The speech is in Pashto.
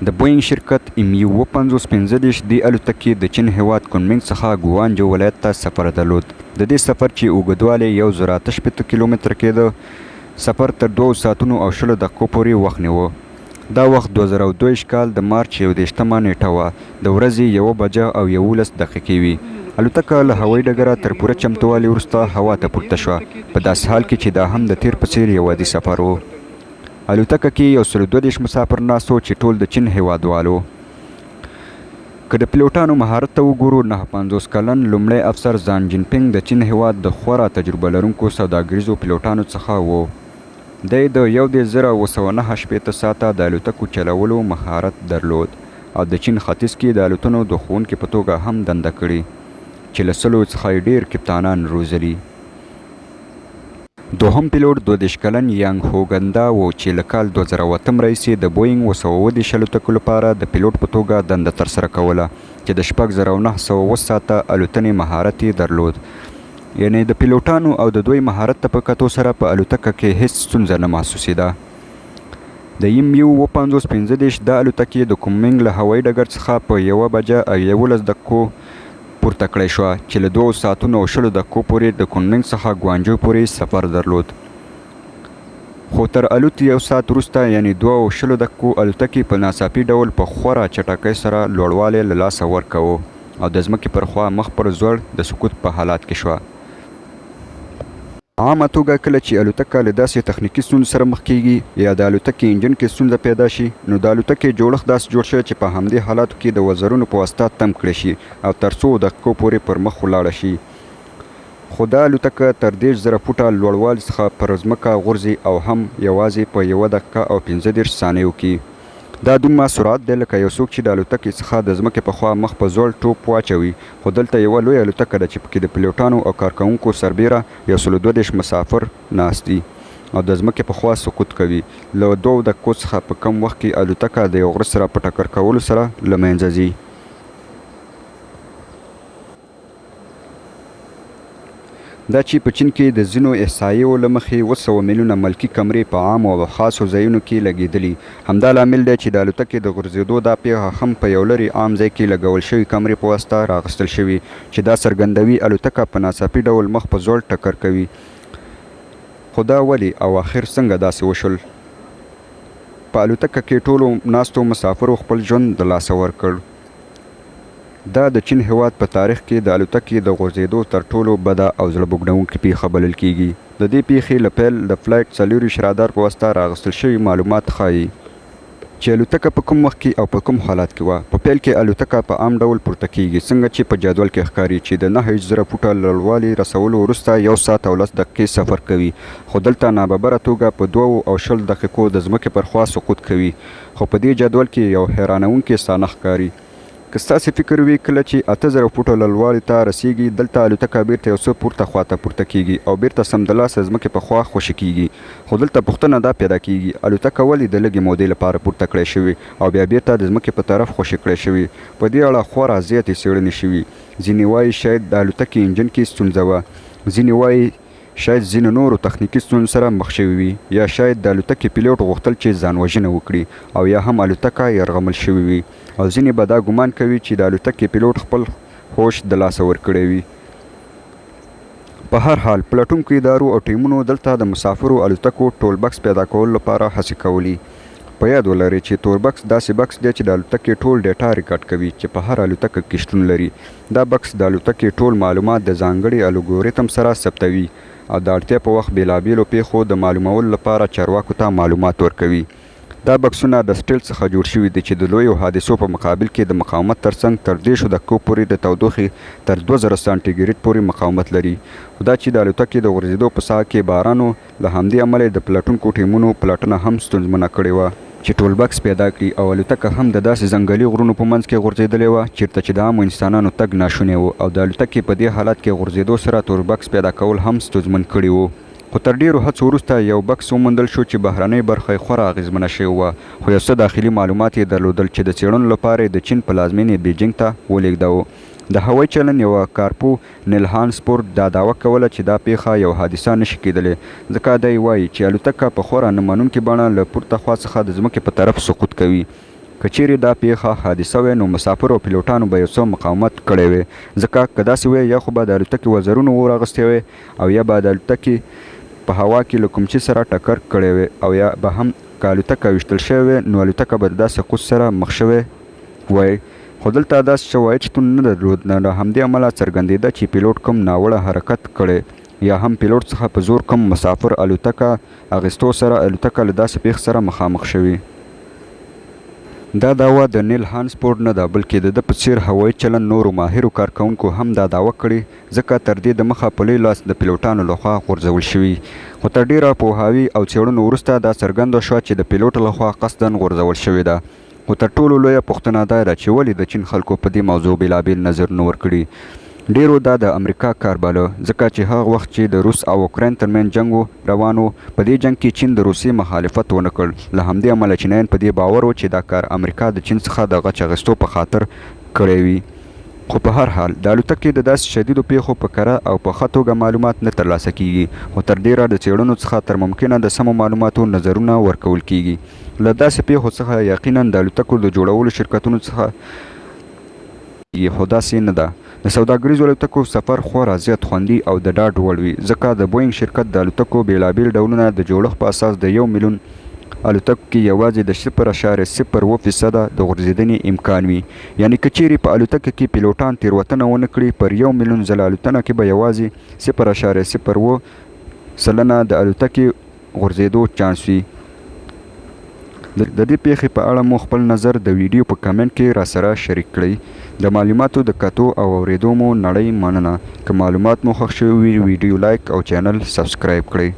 د بوینګ شرکت MU 555 دې الوتکې د چین هیواد کنمنګ څخه ګوانجو ولایت ته سفر درلود. د دې سفر چې اوږدوالی 1068 کیلومتره کېده، سفر تر 2 ساعتونو او 20 دقیقو پورې وخت نیوه. دا وخت 2022 کال د مارچ 21 نیټه وه، د ورځې 1 بجه او 11 دقیقې وي. الوتکه له هوایي ډګره تر پوره چمتووالي وروسته هوا ته پورته شوه، په داسې حال کې چې دا هم د تیر په څیر یو عادي سفر و. الوتکه کې 132 مسافر ناست وو چې ټول د چین هیوادوال وو. که د پیلوټانو مهارت ته وګورو، 59 کلن لومړی افسر ځان جینپینګ د چین هیواد د خورا تجربه لرونکو سوداګریزو پیلوټانو څخه و. دی د 1969 ساعته د الوتکو چلولو مهارت درلود او د چین ختیځ کې د الوتنو د ښوونکي په توګه هم دنده کړې، چې له 100 څخه یې ډېر کپتانان روزلي. دوهم پیلوټ 22 کلن یانګ هوګندا و چې له کال 2008 راهیسې د بوینګ 210 الوتکو لپاره د پیلوټ په توګه دنده ترسره کوله، چې د 6907 ساعته الوتنې مهارت یې درلود. یعنی د پیلوټانو او د دوی مهارت ته په کتو سره په الوتکه کې هیڅ ستونزه نه محسوسېده. د MU 555 دا الوتکې د کنمنګ له هوایي ډګر څخه په 1 بجه او 11 دقیقو پورته کړی شوه، چې له 2 ساعتونو او 20 دقیقو پورې د کنمنګ څخه ګوانجو پورې سفر درلود. خو تر الوت 1 ساعت وروسته، یعنی 2 او 20 دقیقو، الوتکې په ناڅاپي ډول په خورا چټکۍ سره لوړوالی له لاسه ورکوه او د ځمکې پر خوا مخ پر زوړ د سقوط په حالات کې شوه. عامه توګه کله چې الوتکه له داسې تخنیکي ستونزو سره مخ کیږي یا د الوتکې انجن کې ستونزه پیدا شي، نو د الوتکې جوړښت داسې جوړ شوی چې په همدې حالاتو کې د وزرونو په واسطه تم کړی شي او تر 100 دقیقو پورې پر مخ ولاړه شي. خو دا الوتکه تر 10,000 فوټه لوړوالي څخه پر ځمکه غورځي او هم یوازې په 1 دقیقه او 15 ثانیو کې. دا دومره سرعت دی لکه یو څوک چې د الوتکې څخه د ځمکې په خوا مخ په زوړ ټوپ واچوي. خو دلته یوه لویه الوتکه ده چې پکې د پیلوټانو او کارکوونکو سربیره 132 مسافر ناست دي او د ځمکې په خوا سقوط کوي. له 2 دقیقو څخه په کم وخت کې الوتکه د یو غره سره په ټکر کولو سره له منځه ځي. دا چې په چین کې د ځینو احصایو له مخې 200 میلیونه ملکي کمرې په عامو او خاصو ځایونو کې لګېدلي. همدا لامل دی چې د الوتکې د غورځېدو دا پیښه هم په یو لرې عام ځای کې لګول شوي کمرې په واسطه راغستل شوي، چې دا څرګندوي الوتکه په ناڅاپي ډول مخ په زوړ ټکر کوي. خو دا ولې او آخر څنګه داسې وشول؟ په الوتکه کې ټولو ناستو مسافرو خپل ژوند د لاسه ورکړ. دا د چین هیواد په تاریخ کې د الوتکې د غورځېدو تر ټولو بده او زړه بوږنوونکې پیښه بلل کیږي. د دې پیښې له پیل د فلایټ 24 رادار په واسطه راغستل شوي معلومات ښایي چې الوتکه په کوم وخت کې او په کوم حالات کې وه. په پیل کې الوتکه په عام ډول پورته کیږي، څنګه چې په جدول کې ښکاري چې د 9,000 فوټه لوړوالي رسولو وروسته 1 ساعت او 10 دقیقې سفر کوي. خو دلته ناببره توګه په 2 او 20 دقیقو د ځمکې پر خوا سقوط کوي. خو په دې جدول کې یو حیرانوونکی ستانه ښکاري. که ستاسې فکر وي کله چې 8,000 فوټه لوړوالي ته رسیږي، دلته الوتکه بیرته یو څه پورته خواته پورته کیږي او بیرته سمدلاسه ځمکې په خوا خوشې کیږي. خو دلته پوښتنه دا پیدا کیږي، الوتکه ولې د لږې مودې لپاره پورته کړی شوې او بیا بیرته د ځمکې په طرف خوشې کړی شوې؟ په دې اړه خورا زیاتې څېړنې شوي. ځینې وایي شاید د الوتکې انجن کې ستونزه وه، ځینې وایي شاید ځینو نورو تخنیکي ستونزو سره مخ شوي وي، یا شاید د الوتکې پیلوټ غوښتل چې ځان وژنه وکړي او یا هم الوتکه یرغمل شوې وي، او ځینې به دا ګمان کوي چې د الوتکې پیلوټ خپل هوش د لاسه ورکړی وي. په هر حال پلټونکو ادارو او ټیمونو دلته د مسافرو الوتکو ټول بکس پیدا کولو لپاره هڅې کولي. په یاد ولرئ چې تور بکس داسې بکس دی چې د الوتکې ټول ډیټا ریکارډ کوي چې په هر الوتکه کې شتون لري. دا بکس د الوتکې ټول معلومات د ځانګړي الګوریتم سره ثبتوي او د اړتیا په وخت بیلابیلو پیښو د معلومولو لپاره چارواکو ته معلومات ورکوي. دا بکسونه د سټیل څخه جوړ شوي دي چې د لویو حادثو په مقابل کې د مقاومت ترڅنګ تر 10 دقیقو پورې د تودوخې تر 2000 سانتي ګریډ پورې مقاومت لري. خو دا چې د الوتکې د غورځېدو په ساحه کې باران و، له همدې امله د پلټونکو ټیمونو پلټنه هم ستونزمنه کړې وه چې ټول بکس پیدا کړي، او الوتکه هم د داسې ځنګلي غرونو په منځ کې غورځېدلې وه چېرته چې د عامو انسانانو تګ ناشونی و، او د الوتکې په دې حالت کې غورځېدو سره تور بکس پیدا کول هم ستونزمن کړي وو. خو تر ډیرو هڅو وروسته یو بکس وموندل شو چې بهرنۍ برخه یې خورا اغېزمنه شوې وه، خو یو څه داخلي معلومات یې درلودل چې د څېړنو لپاره یې د چین پلازمینې بیجینګ ته ولېږداوه. د هوایي چلن یوه کارپو نیلهان سپور دا دعوه کوله چې دا پیښه یو حادثه نشي کېدلی، ځکه دی وایي چې الوتکه په خورا نه منونکې بڼه له پورته خوا څخه د ځمکې په طرف سقوط کوي. که چیرې دا پیښه حادثه وای نو مسافرو او پیلوټانو به یو څه مقاومت کړی وی، ځکه که داسې وی یا خو به د الوتکې وزرونه اور اغوستی وی او یا به د الوتکې په هوا کې له کوم چیز سره ټکر کړی وی، او یا به هم که الوتکه ویشتل شوې وی نو الوتکه به د داسې قوس سره مخ شوې وی. خو دلته داسې شواهد شتون نه درلود، نه له همدې امله څرګندېده چې پیلوټ کوم ناوړه حرکت کړی یا هم پیلوټ څخه په زور کوم مسافر الوتکه اغوستو سره الوتکه له داسې پیښ سره مخامخ شوي. دا دعوه د نیل هانسفورد نه ده، بلکې د ده په څیر هوایي چلند نورو ماهرو کارکوونکو هم دا دعوه کړې، ځکه تر دې دمخه په لوی لاس د پیلوټانو لخوا غورځول شوي. خو تر ډیره پوهاوي او څېړنو وروسته دا څرګنده شوه چې د پیلوټ لخوا قصداً غورځول شوې ده. خو تر ټولو لویه پوښتنه دا ده چې ولې د چین خلکو په دې موضوع بېلابېل نظرونه ورکړي. ډیرو دا د امریکا کار باله، ځکه چې هغه وخت چې د روس او اوکراین ترمنځ جنګ روان و، په دې جنګ کې چین د روسیې مخالفت ونه کړ. له همدې امله چینایان په دې باور و چې دا کار امریکا د چین څخه د غچ اخیستو په خاطر کړی وي. خو په هر حال د الوتکې د داسې شدیدو پیښو په کره او په ښه توګه معلومات نه ترلاسه کیږي، خو تر ډیره د څېړنو څخه تر ممکنه د سمو معلوماتو نظرونه ورکول کیږي. له داسې پیښو څخه یقینا د الوتکو د جوړولو شرکتونو څخه خو داسې نه ده. د سوداګریزو الوتکو سفر خورا زیات خوندي او د ډاډ وړ وي، ځکه د بوینګ شرکت د الوتکو بېلابېل ډولونه د جوړښت په اساس د 1 میلیون الوتکو کې یوازې د 0.02% د غورځېدنې امکان وي. یعنې که چیرې په الوتکه کې پیلوټان تېروتنه ونه کړي، پر 1 میلیون ځله الوتنه کې به یوازې 0.02% د الوتکې غورځېدو چانس وي. د دې پیښې په اړه مو خپل نظر د ویډیو په کمنټ کې راسره شریک کړئ. د معلوماتو د کتو او اورېدو مو نړۍ مننه. که معلومات مو خوښ شوي وي ویډیو لایک او چینل سبسکرایب کړئ.